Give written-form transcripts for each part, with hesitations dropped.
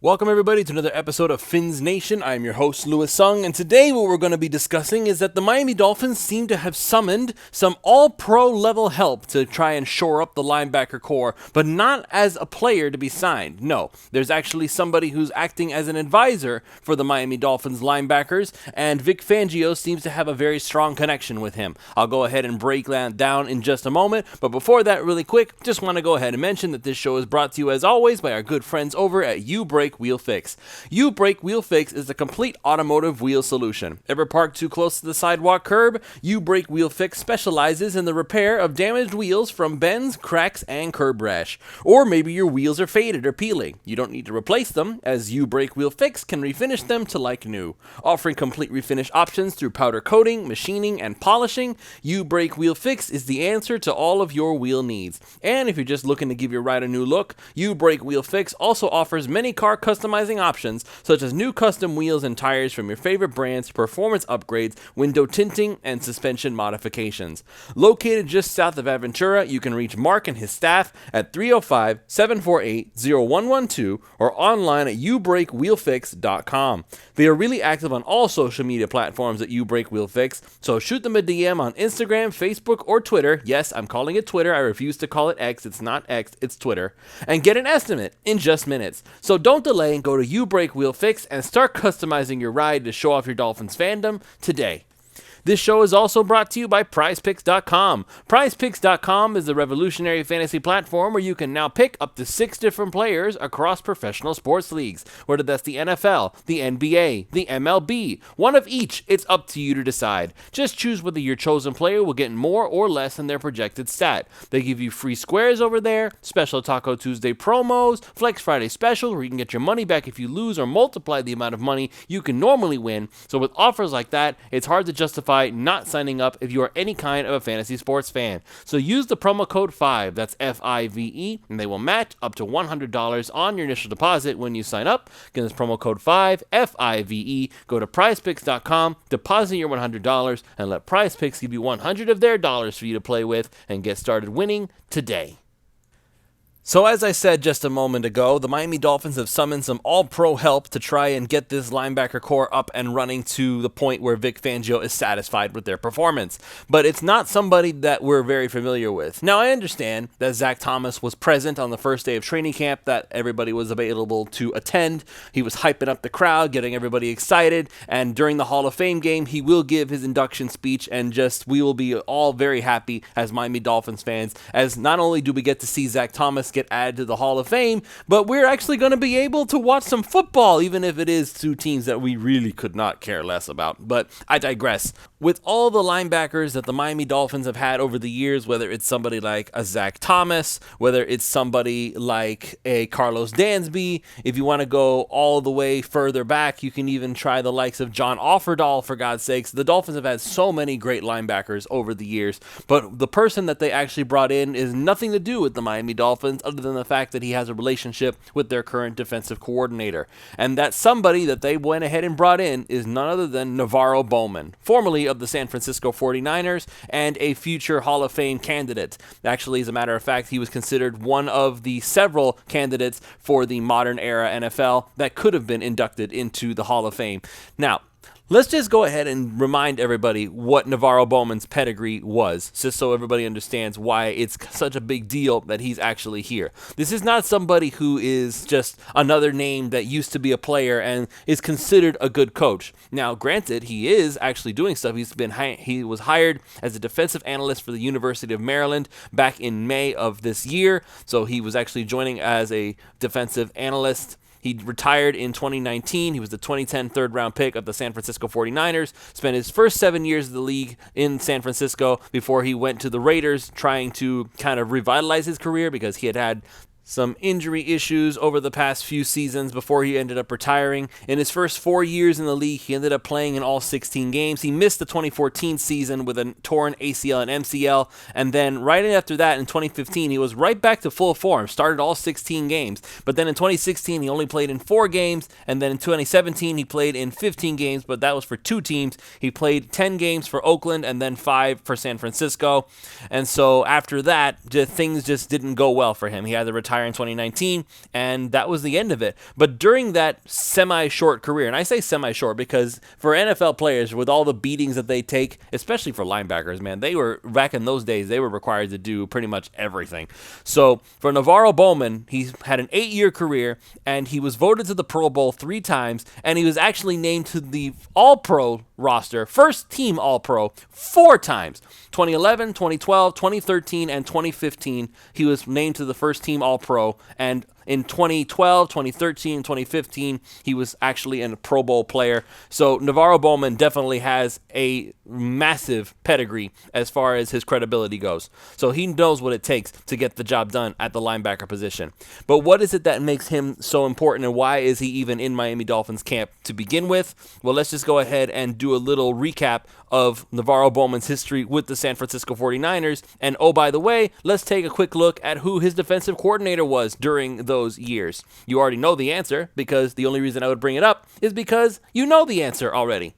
Welcome everybody to another episode of Fins Nation. I am your host Louis Sung, and today what we're going to be discussing is that the Miami Dolphins seem to have summoned some all-pro level help to try and shore up the linebacker core, but not as a player to be signed. No, there's actually somebody who's acting as an advisor for the Miami Dolphins linebackers, and Vic Fangio seems to have a very strong connection with him. I'll go ahead and break that down in just a moment, but before that, really quick, just want to go ahead and mention that this show is brought to you as always by our good friends over at UBreak Wheel Fix. UBreak Wheel Fix is the complete automotive wheel solution. Ever parked too close to the sidewalk curb? UBreak Wheel Fix specializes in the repair of damaged wheels from bends, cracks, and curb rash. Or maybe your wheels are faded or peeling. You don't need to replace them, as UBreak Wheel Fix can refinish them to like new. Offering complete refinish options through powder coating, machining, and polishing, UBreak Wheel Fix is the answer to all of your wheel needs. And if you're just looking to give your ride a new look, UBreak Wheel Fix also offers many car customizing options such as new custom wheels and tires from your favorite brands, performance upgrades, window tinting, and suspension modifications. Located just south of Aventura, you can reach Mark and his staff at 305-748-0112 or online at ubreakwheelfix.com. They are really active on all social media platforms at UBreak Wheel Fix, so shoot them a DM on Instagram, Facebook, or Twitter. Yes, I'm calling it Twitter. I refuse to call it X. It's not X, it's Twitter. And get an estimate in just minutes. So don't delay and go to UBreak Wheel Fix and start customizing your ride to show off your Dolphins fandom today. This show is also brought to you by PrizePicks.com. PrizePicks.com is the revolutionary fantasy platform where you can now pick up to 6 different players across professional sports leagues. Whether that's the NFL, the NBA, the MLB, one of each, it's up to you to decide. Just choose whether your chosen player will get more or less than their projected stat. They give you free squares over there, special Taco Tuesday promos, Flex Friday specials where you can get your money back if you lose or multiply the amount of money you can normally win. So with offers like that, it's hard to justify not signing up if you are any kind of a fantasy sports fan. So use the promo code 5, that's FIVE, and they will match up to $100 on your initial deposit when you sign up. Again, this promo code 5, FIVE. Go to prizepicks.com, deposit your $100, and let PrizePicks give you $100 of their dollars for you to play with and get started winning today. So as I said just a moment ago, the Miami Dolphins have summoned some all-pro help to try and get this linebacker core up and running to the point where Vic Fangio is satisfied with their performance. But it's not somebody that we're very familiar with. Now, I understand that Zach Thomas was present on the first day of training camp, that everybody was available to attend. He was hyping up the crowd, getting everybody excited, and during the Hall of Fame game, he will give his induction speech, and we will be all very happy as Miami Dolphins fans, as not only do we get to see Zach Thomas get added to the Hall of Fame, but we're actually going to be able to watch some football, even if it is two teams that we really could not care less about. But I digress. With all the linebackers that the Miami Dolphins have had over the years, whether it's somebody like a Zach Thomas, whether it's somebody like a Carlos Dansby, if you want to go all the way further back, you can even try the likes of John Offerdahl, for God's sakes. The Dolphins have had so many great linebackers over the years, but the person that they actually brought in is nothing to do with the Miami Dolphins other than the fact that he has a relationship with their current defensive coordinator. And that somebody that they went ahead and brought in is none other than NaVorro Bowman, formerly of the San Francisco 49ers and a future Hall of Fame candidate. Actually, as a matter of fact, he was considered one of the several candidates for the modern era NFL that could have been inducted into the Hall of Fame. Now, let's just go ahead and remind everybody what NaVorro Bowman's pedigree was, just so everybody understands why it's such a big deal that he's actually here. This is not somebody who is just another name that used to be a player and is considered a good coach. Now, granted, he is actually doing stuff. He was hired as a defensive analyst for the University of Maryland back in May of this year, so he was actually joining as a defensive analyst. He retired in 2019. He was the 2010 third-round pick of the San Francisco 49ers, spent his first 7 years of the league in San Francisco before he went to the Raiders, trying to kind of revitalize his career because he had some injury issues over the past few seasons before he ended up retiring. In his first 4 years in the league, he ended up playing in all 16 games. He missed the 2014 season with a torn ACL and MCL, and then right after that in 2015, he was right back to full form, started all 16 games. But then in 2016, he only played in 4 games, and then in 2017, he played in 15 games, but that was for 2 teams. He played 10 games for Oakland and then 5 for San Francisco. And so after that, things just didn't go well for him. He had to retire retire in 2019, and that was the end of it. But during that semi-short career, and I say semi-short because for NFL players, with all the beatings that they take, especially for linebackers, man, they were, back in those days, they were required to do pretty much everything. So for NaVorro Bowman, he had an 8-year career, and he was voted to the Pro Bowl 3 times, and he was actually named to the All-Pro roster, first team All-Pro, 4 times. 2011, 2012, 2013, and 2015, he was named to the first team All-Pro, and in 2012, 2013, 2015, he was actually a Pro Bowl player. So NaVorro Bowman definitely has a massive pedigree as far as his credibility goes. So he knows what it takes to get the job done at the linebacker position. But what is it that makes him so important, and why is he even in Miami Dolphins camp to begin with? Well, let's just go ahead and do a little recap of NaVorro Bowman's history with the San Francisco 49ers. And oh, by the way, let's take a quick look at who his defensive coordinator was during those years. You already know the answer, because the only reason I would bring it up is because you know the answer already.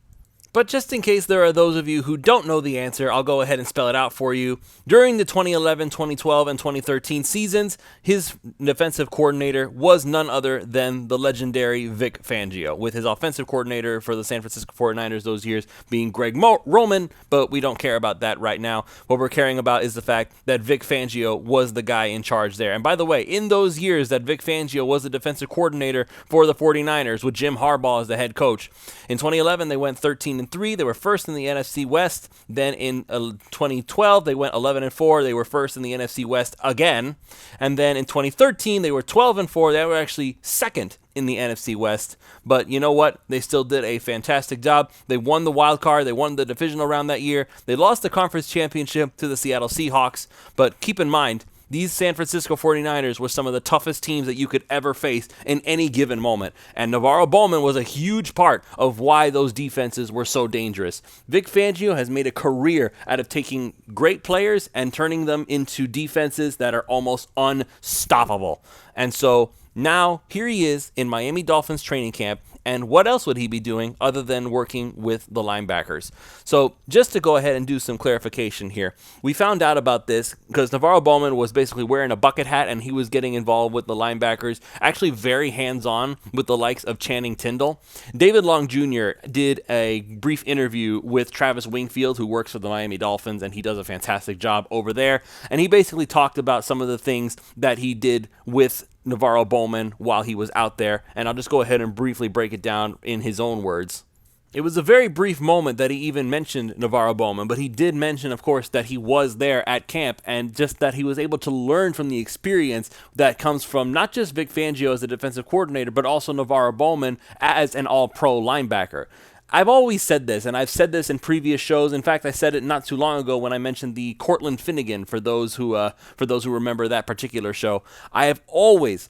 But just in case there are those of you who don't know the answer, I'll go ahead and spell it out for you. During the 2011, 2012, and 2013 seasons, his defensive coordinator was none other than the legendary Vic Fangio, with his offensive coordinator for the San Francisco 49ers those years being Greg Roman, but we don't care about that right now. What we're caring about is the fact that Vic Fangio was the guy in charge there. And by the way, in those years that Vic Fangio was the defensive coordinator for the 49ers with Jim Harbaugh as the head coach, in 2011 they went 13-3. They were first in the NFC West. Then in 2012, they went 11-4. They were first in the NFC West again. And then in 2013, they were 12-4. They were actually second in the NFC West. But you know what? They still did a fantastic job. They won the wild card. They won the divisional round that year. They lost the conference championship to the Seattle Seahawks. But keep in mind, these San Francisco 49ers were some of the toughest teams that you could ever face in any given moment. And NaVorro Bowman was a huge part of why those defenses were so dangerous. Vic Fangio has made a career out of taking great players and turning them into defenses that are almost unstoppable. And so now here he is in Miami Dolphins training camp. And what else would he be doing other than working with the linebackers? So just to go ahead and do some clarification here, we found out about this because NaVorro Bowman was basically wearing a bucket hat, and he was getting involved with the linebackers, actually very hands-on with the likes of Channing Tindall. David Long Jr. did a brief interview with Travis Wingfield, who works for the Miami Dolphins, and he does a fantastic job over there. And he basically talked about some of the things that he did with NaVorro Bowman while he was out there, and I'll just go ahead and briefly break it down in his own words. It was a very brief moment that he even mentioned NaVorro Bowman, but he did mention, of course, that he was there at camp, and just that he was able to learn from the experience that comes from not just Vic Fangio as the defensive coordinator, but also NaVorro Bowman as an all-pro linebacker. I've always said this, and I've said this in previous shows. In fact, I said it not too long ago when I mentioned the Cortland Finnegan, for those who remember that particular show. I have always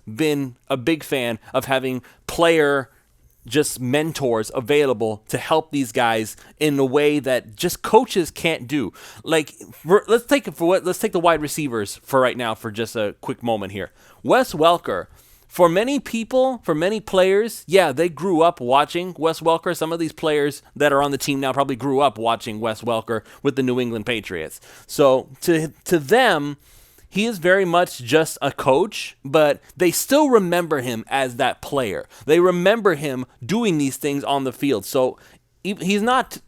been a big fan of having player just mentors available to help these guys in a way that just coaches can't do. Like, let's take the wide receivers for right now for just a quick moment here. Wes Welker. For many people, for many players, yeah, they grew up watching Wes Welker. Some of these players that are on the team now probably grew up watching Wes Welker with the New England Patriots. So to them, he is very much just a coach, but they still remember him as that player. They remember him doing these things on the field. So he's not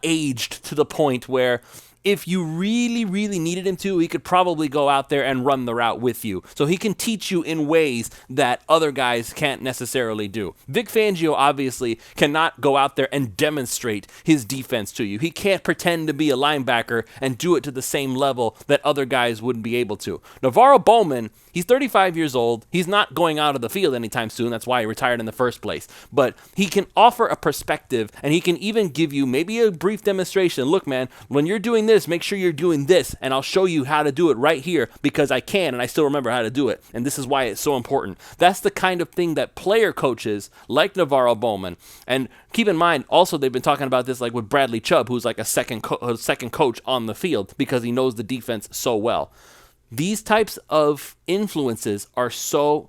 aged to the point where if you really, really needed him to, he could probably go out there and run the route with you. So he can teach you in ways that other guys can't necessarily do. Vic Fangio obviously cannot go out there and demonstrate his defense to you. He can't pretend to be a linebacker and do it to the same level that other guys wouldn't be able to. NaVorro Bowman, he's 35 years old. He's not going out of the field anytime soon. That's why he retired in the first place. But he can offer a perspective, and he can even give you maybe a brief demonstration. Look, man, when you're doing this, make sure you're doing this, and I'll show you how to do it right here because I can, and I still remember how to do it, and this is why it's so important. That's the kind of thing that player coaches like NaVorro Bowman, and keep in mind, also they've been talking about this like with Bradley Chubb, who's like a second coach on the field because he knows the defense so well. These types of influences are so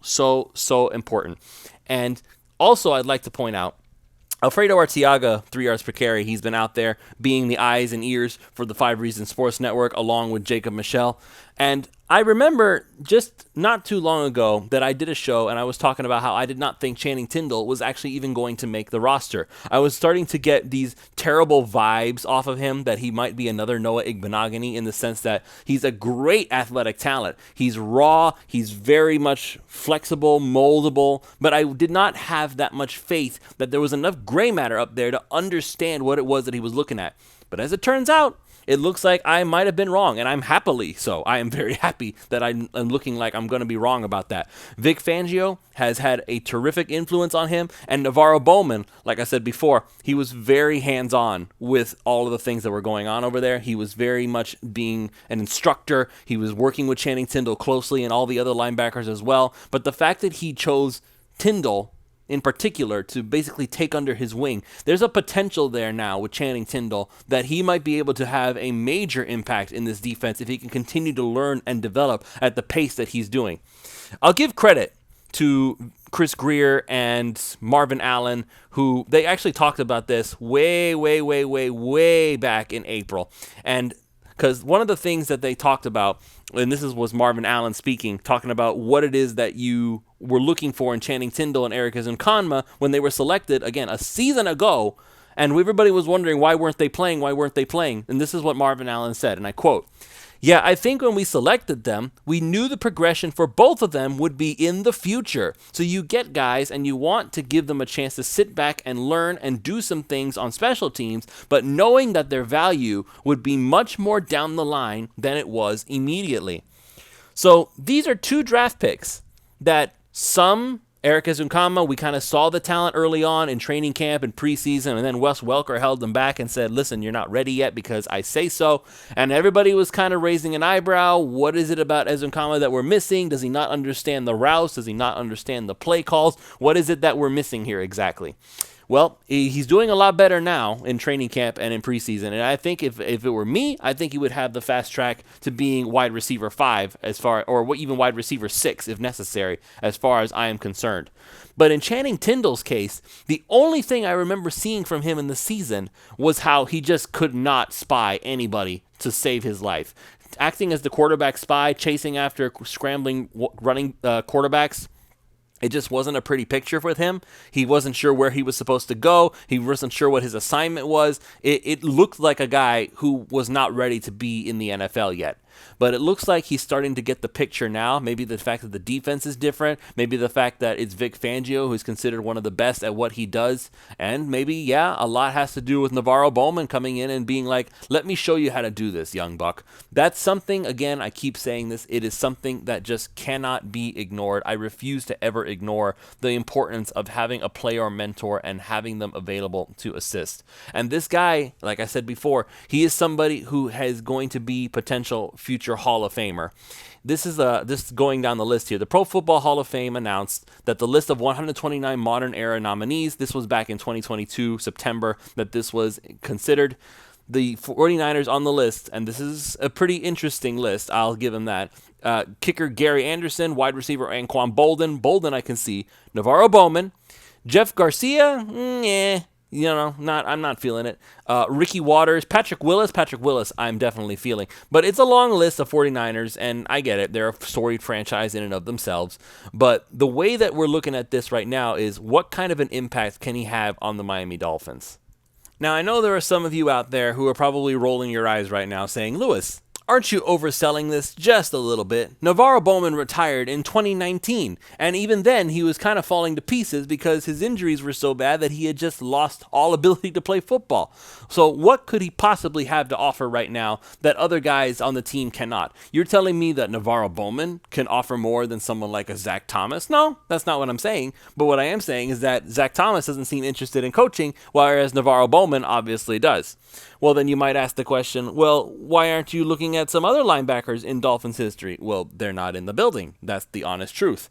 important. And also I'd like to point out, Alfredo Arteaga, 3 yards per carry, he's been out there being the eyes and ears for the 5 Reasons Sports Network along with Jacob Michelle. And I remember just not too long ago that I did a show and I was talking about how I did not think Channing Tindall was actually even going to make the roster. I was starting to get these terrible vibes off of him that he might be another Noah Igbenogany in the sense that he's a great athletic talent. He's raw, he's very much flexible, moldable, but I did not have that much faith that there was enough gray matter up there to understand what it was that he was looking at. But as it turns out, it looks like I might have been wrong, and I'm happily so. I am very happy that I'm looking like I'm going to be wrong about that. Vic Fangio has had a terrific influence on him, and NaVorro Bowman, like I said before, he was very hands-on with all of the things that were going on over there. He was very much being an instructor. He was working with Channing Tindall closely and all the other linebackers as well. But the fact that he chose Tindall in particular to basically take under his wing, there's a potential there now with Channing Tindall that he might be able to have a major impact in this defense if he can continue to learn and develop at the pace that he's doing. I'll give credit to Chris Greer and Marvin Allen, who they actually talked about this way back in April. And because one of the things that they talked about, and this was Marvin Allen speaking, talking about what it is that you were looking for in Channing Tindall and Eric Ezukanma when they were selected, again, a season ago, and everybody was wondering why weren't they playing, and this is what Marvin Allen said, and I quote, "Yeah, I think when we selected them, we knew the progression for both of them would be in the future. So you get guys and you want to give them a chance to sit back and learn and do some things on special teams, but knowing that their value would be much more down the line than it was immediately." So these are two draft picks that Eric Ezukanma, we kind of saw the talent early on in training camp and preseason, and then Wes Welker held them back and said, listen, you're not ready yet because I say so. And everybody was kind of raising an eyebrow. What is it about Ezukanma that we're missing? Does he not understand the routes? Does he not understand the play calls? What is it that we're missing here exactly? Well, he's doing a lot better now in training camp and in preseason, and I think if it were me, I think he would have the fast track to being wide receiver 5 or even wide receiver 6 if necessary, as far as I am concerned. But in Channing Tindall's case, the only thing I remember seeing from him in the season was how he just could not spy anybody to save his life. Acting as the quarterback spy, chasing after scrambling running quarterbacks, it just wasn't a pretty picture with him. He wasn't sure where he was supposed to go. He wasn't sure what his assignment was. It looked like a guy who was not ready to be in the NFL yet. But it looks like he's starting to get the picture now. Maybe the fact that the defense is different. Maybe the fact that it's Vic Fangio, who's considered one of the best at what he does. And maybe, a lot has to do with NaVorro Bowman coming in and being like, let me show you how to do this, young buck. That's something, again, I keep saying this, it is something that just cannot be ignored. I refuse to ever ignore the importance of having a player or mentor and having them available to assist. And this guy, like I said before, he is somebody who is going to be potential future Hall of Famer. This is going down the list here. The Pro Football Hall of Fame announced that the list of 129 modern era nominees, this was back in 2022, September, that this was considered. The 49ers on the list, and this is a pretty interesting list, I'll give him that. Kicker Gary Anderson, wide receiver Anquan Bolden I can see. NaVorro Bowman, Jeff Garcia, I'm not feeling it. Ricky Waters, Patrick Willis, I'm definitely feeling. But it's a long list of 49ers, and I get it. They're a storied franchise in and of themselves. But the way that we're looking at this right now is what kind of an impact can he have on the Miami Dolphins? Now, I know there are some of you out there who are probably rolling your eyes right now saying, Lewis, aren't you overselling this just a little bit? NaVorro Bowman retired in 2019, and even then he was kind of falling to pieces because his injuries were so bad that he had just lost all ability to play football. So what could he possibly have to offer right now that other guys on the team cannot? You're telling me that NaVorro Bowman can offer more than someone like a Zach Thomas? No, that's not what I'm saying. But what I am saying is that Zach Thomas doesn't seem interested in coaching, whereas NaVorro Bowman obviously does. Well, then you might ask the question, well, why aren't you looking at some other linebackers in Dolphins history? Well, they're not in the building. That's the honest truth.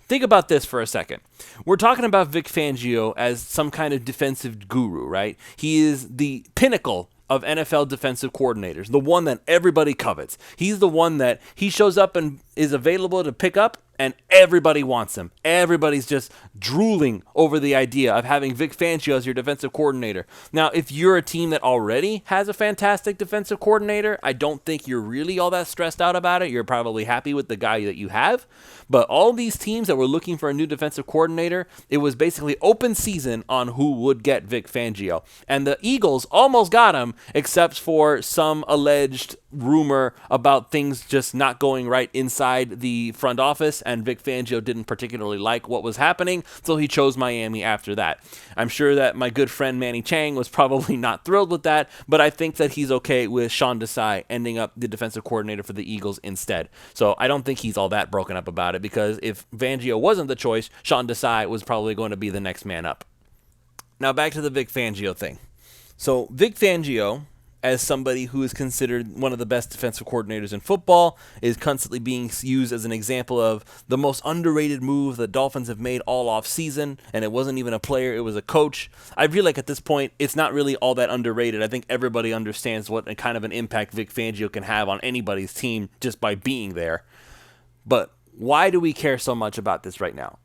Think about this for a second. We're talking about Vic Fangio as some kind of defensive guru, right? He is the pinnacle of NFL defensive coordinators, the one that everybody covets. He's the one that he shows up and is available to pick up And everybody wants him. Everybody's just drooling over the idea of having Vic Fangio as your defensive coordinator. Now, if you're a team that already has a fantastic defensive coordinator, I don't think you're really all that stressed out about it. You're probably happy with the guy that you have. But all these teams that were looking for a new defensive coordinator, it was basically open season on who would get Vic Fangio. And the Eagles almost got him, except for some alleged rumor about things just not going right inside the front office, and Vic Fangio didn't particularly like what was happening, so he chose Miami after that. I'm sure that my good friend Manny Chang was probably not thrilled with that, but I think that he's okay with Sean Desai ending up the defensive coordinator for the Eagles instead. So I don't think he's all that broken up about it, because if Fangio wasn't the choice, Sean Desai was probably going to be the next man up. Now back to the Vic Fangio thing. So Vic Fangio, as somebody who is considered one of the best defensive coordinators in football, is constantly being used as an example of the most underrated move the Dolphins have made all off season, and it wasn't even a player, it was a coach. I feel like at this point, it's not really all that underrated. I think everybody understands what kind of an impact Vic Fangio can have on anybody's team just by being there. But why do we care so much about this right now?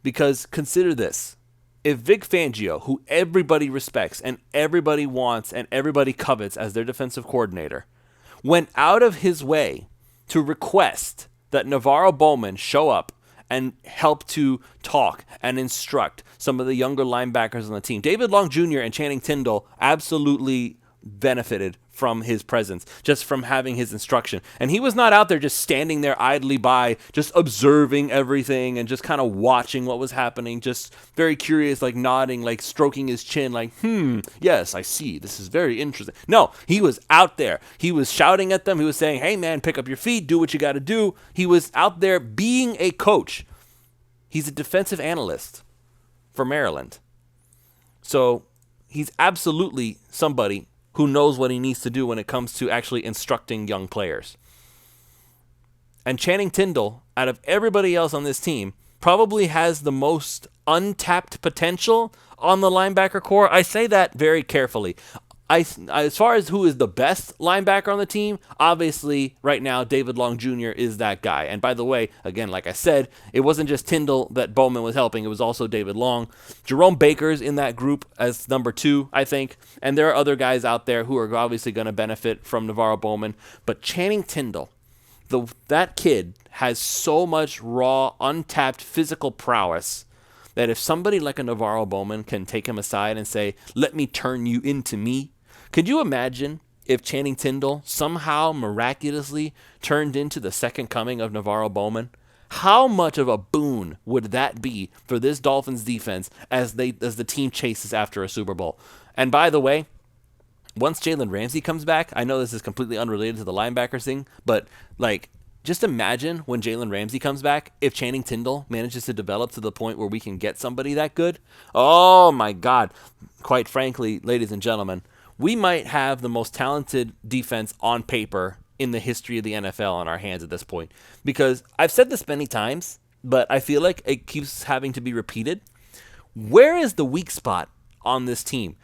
Because consider this. If Vic Fangio, who everybody respects and everybody wants and everybody covets as their defensive coordinator, went out of his way to request that NaVorro Bowman show up and help to talk and instruct some of the younger linebackers on the team, David Long Jr. and Channing Tindall absolutely benefited from his presence, just from having his instruction. And he was not out there just standing there idly by, just observing everything and just kind of watching what was happening, just very curious, like nodding, like stroking his chin, like, yes, I see. This is very interesting. No, he was out there. He was shouting at them. He was saying, hey, man, pick up your feet, do what you got to do. He was out there being a coach. He's a defensive analyst for Maryland. So he's absolutely somebody who knows what he needs to do when it comes to actually instructing young players. And Channing Tindall, out of everybody else on this team, probably has the most untapped potential on the linebacker core. I say that very carefully. As far as who is the best linebacker on the team, obviously right now David Long Jr. is that guy. And by the way, again, like I said, it wasn't just Tindall that Bowman was helping. It was also David Long. Jerome Baker's in that group as number 2, I think. And there are other guys out there who are obviously going to benefit from NaVorro Bowman. But Channing Tindall, that kid has so much raw, untapped physical prowess that if somebody like a NaVorro Bowman can take him aside and say, let me turn you into me. Could you imagine if Channing Tindall somehow miraculously turned into the second coming of NaVorro Bowman? How much of a boon would that be for this Dolphins defense as the team chases after a Super Bowl? And by the way, once Jalen Ramsey comes back, I know this is completely unrelated to the linebackers thing, but just imagine when Jalen Ramsey comes back, if Channing Tindall manages to develop to the point where we can get somebody that good. Oh my God. Quite frankly, ladies and gentlemen, we might have the most talented defense on paper in the history of the NFL on our hands at this point. Because I've said this many times, but I feel like it keeps having to be repeated. Where is the weak spot on this team?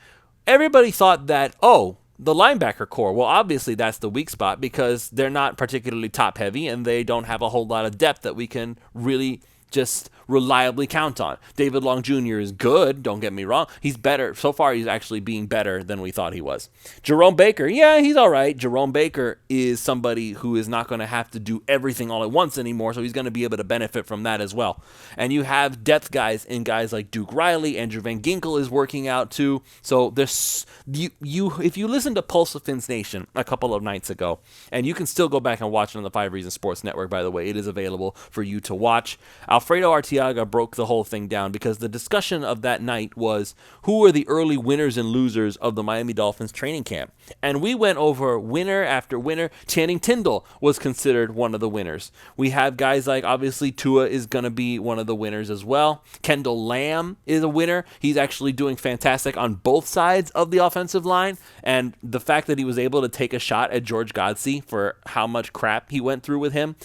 Everybody thought that, the linebacker core, well, obviously that's the weak spot because they're not particularly top heavy and they don't have a whole lot of depth that we can really just reliably count on. David Long Jr. is good, don't get me wrong. He's better. So far, he's actually being better than we thought he was. Jerome Baker, yeah, he's all right. Jerome Baker is somebody who is not going to have to do everything all at once anymore, so he's going to be able to benefit from that as well. And you have depth guys in guys like Duke Riley. Andrew Van Ginkel is working out too. So there's if you listen to Pulse of Fins Nation a couple of nights ago, and you can still go back and watch it on the 5 Reasons Sports Network, by the way. It is available for you to watch. Alfredo Arteaga broke the whole thing down because the discussion of that night was who were the early winners and losers of the Miami Dolphins training camp. And we went over winner after winner. Channing Tindall was considered one of the winners. We have guys like, obviously, Tua is going to be one of the winners as well. Kendall Lamb is a winner. He's actually doing fantastic on both sides of the offensive line. And the fact that he was able to take a shot at George Godsey for how much crap he went through with him,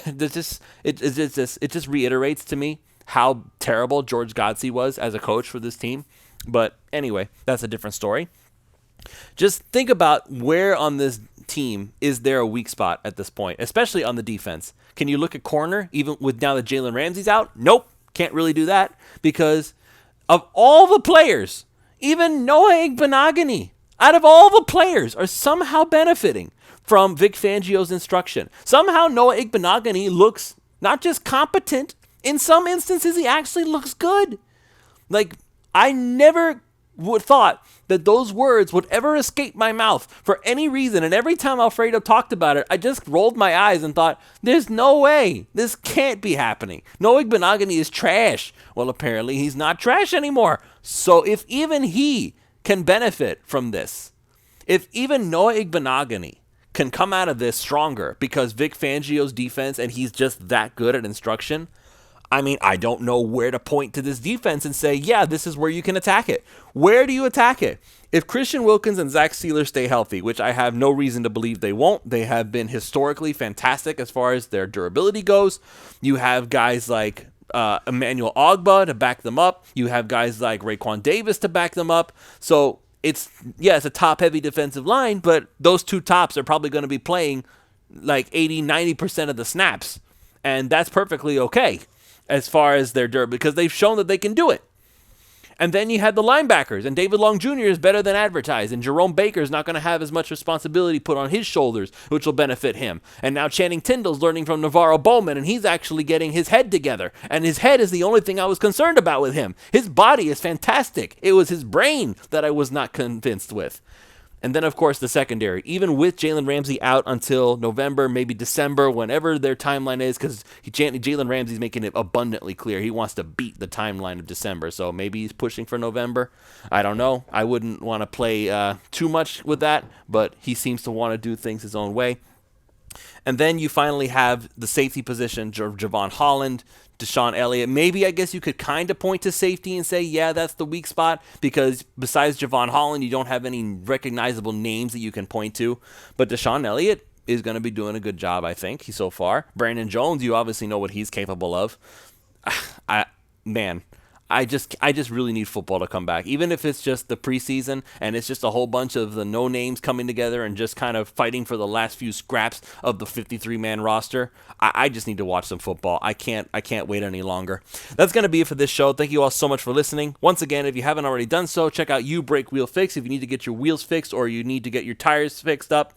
it just reiterates to me how terrible George Godsey was as a coach for this team. But anyway, that's a different story. Just think about where on this team is there a weak spot at this point, especially on the defense. Can you look at corner even with now that Jalen Ramsey's out? Nope, can't really do that because of all the players, even Noah Igbenogany, out of all the players, are somehow benefiting from Vic Fangio's instruction. Somehow Noah Igbenogany looks not just competent, in some instances he actually looks good. Like, I never would thought that those words would ever escape my mouth for any reason. And every time Alfredo talked about it, I just rolled my eyes and thought, there's no way. This can't be happening. Noah Igbenogany is trash. Well, apparently he's not trash anymore. So if even he can benefit from this, if even Noah Igbenogany can come out of this stronger because Vic Fangio's defense and he's just that good at instruction, I mean, I don't know where to point to this defense and say, yeah, this is where you can attack it. Where do you attack it? If Christian Wilkins and Zach Sealer stay healthy, which I have no reason to believe they won't, they have been historically fantastic as far as their durability goes. You have guys like Emmanuel Ogbah to back them up. You have guys like Raekwon Davis to back them up. So it's a top-heavy defensive line, but those two tops are probably going to be playing like 80, 90% of the snaps. And that's perfectly okay as far as their durability, because they've shown that they can do it. And then you had the linebackers, and David Long Jr. is better than advertised, and Jerome Baker is not going to have as much responsibility put on his shoulders, which will benefit him. And now Channing Tindall's learning from NaVorro Bowman, and he's actually getting his head together. And his head is the only thing I was concerned about with him. His body is fantastic. It was his brain that I was not convinced with. And then, of course, the secondary, even with Jalen Ramsey out until November, maybe December, whenever their timeline is, because Jalen Ramsey's making it abundantly clear he wants to beat the timeline of December. So maybe he's pushing for November. I don't know. I wouldn't want to play too much with that, but he seems to want to do things his own way. And then you finally have the safety position, Javon Holland, Deshaun Elliott. Maybe I guess you could kind of point to safety and say, yeah, that's the weak spot, because besides Javon Holland, you don't have any recognizable names that you can point to. But Deshaun Elliott is going to be doing a good job, I think, so far. Brandon Jones, you obviously know what he's capable of. I just really need football to come back. Even if it's just the preseason and it's just a whole bunch of the no names coming together and just kind of fighting for the last few scraps of the 53-man roster. I just need to watch some football. I can't wait any longer. That's going to be it for this show. Thank you all so much for listening. Once again, if you haven't already done so, check out You Break Wheel Fix if you need to get your wheels fixed or you need to get your tires fixed up.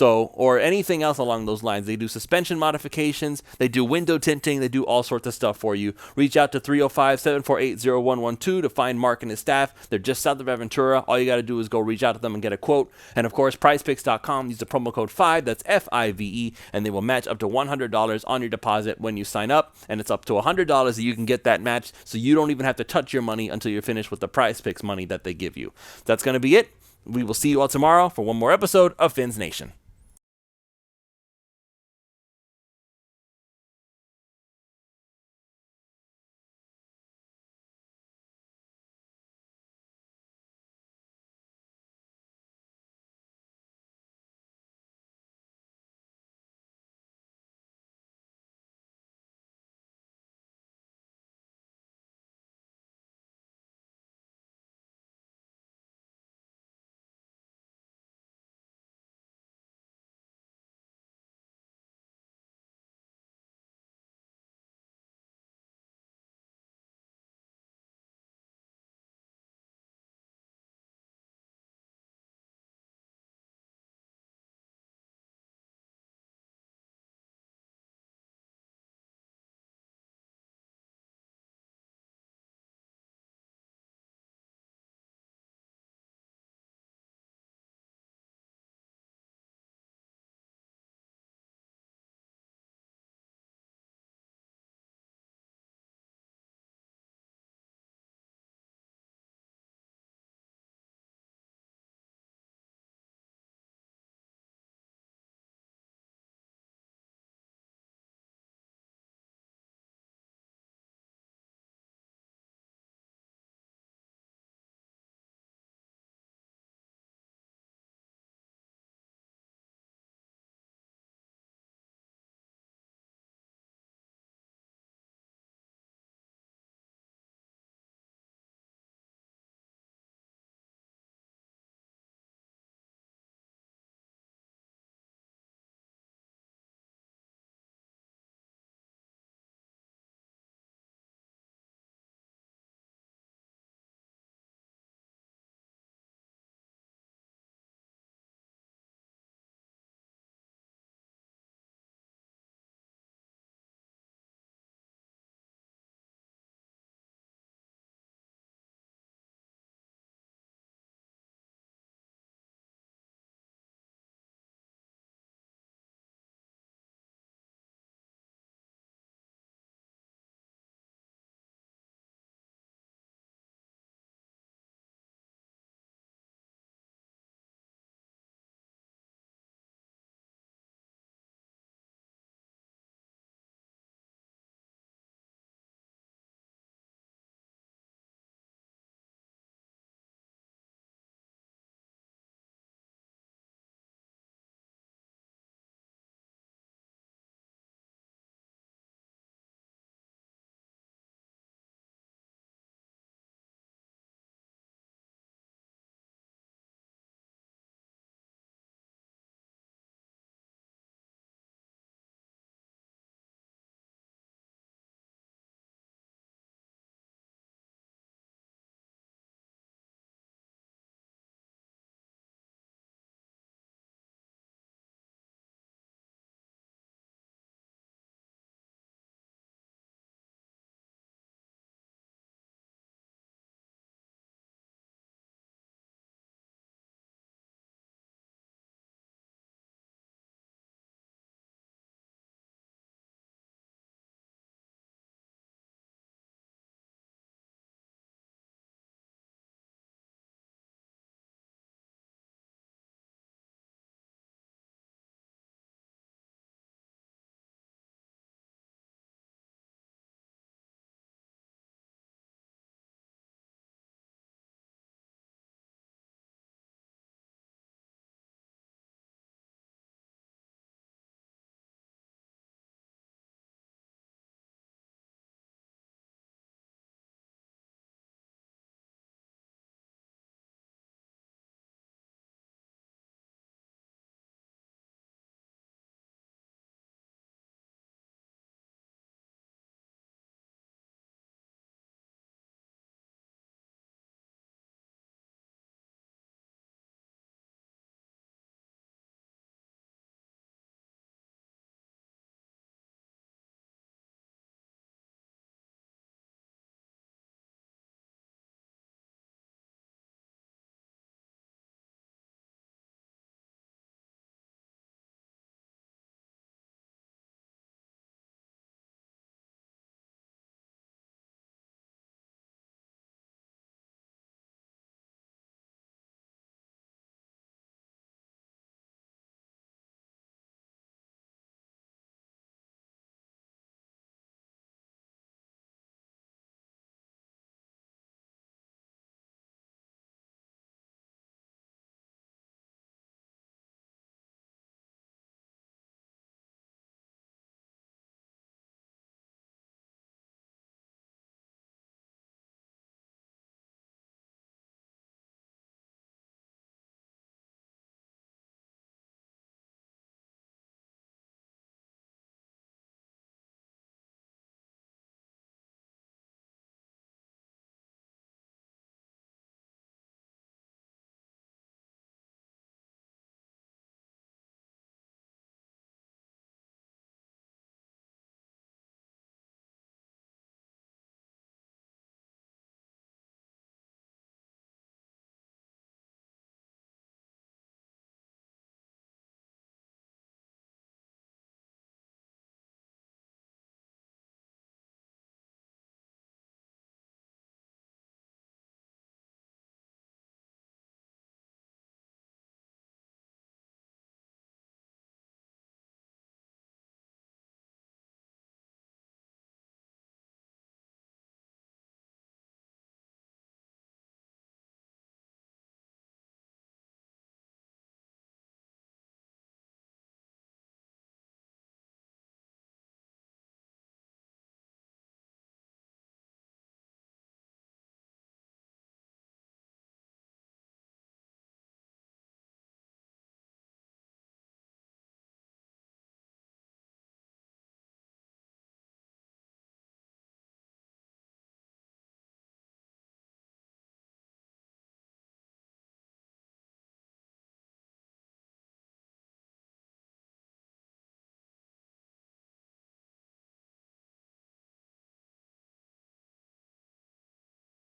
Or anything else along those lines. They do suspension modifications. They do window tinting. They do all sorts of stuff for you. Reach out to 305-748-0112 to find Mark and his staff. They're just south of Aventura. All you got to do is go reach out to them and get a quote. And of course, PrizePicks.com. Use the promo code 5. That's FIVE, and they will match up to $100 on your deposit when you sign up. And it's up to $100 that you can get that match, so you don't even have to touch your money until you're finished with the PrizePicks money that they give you. That's going to be it. We will see you all tomorrow for one more episode of Fins Nation.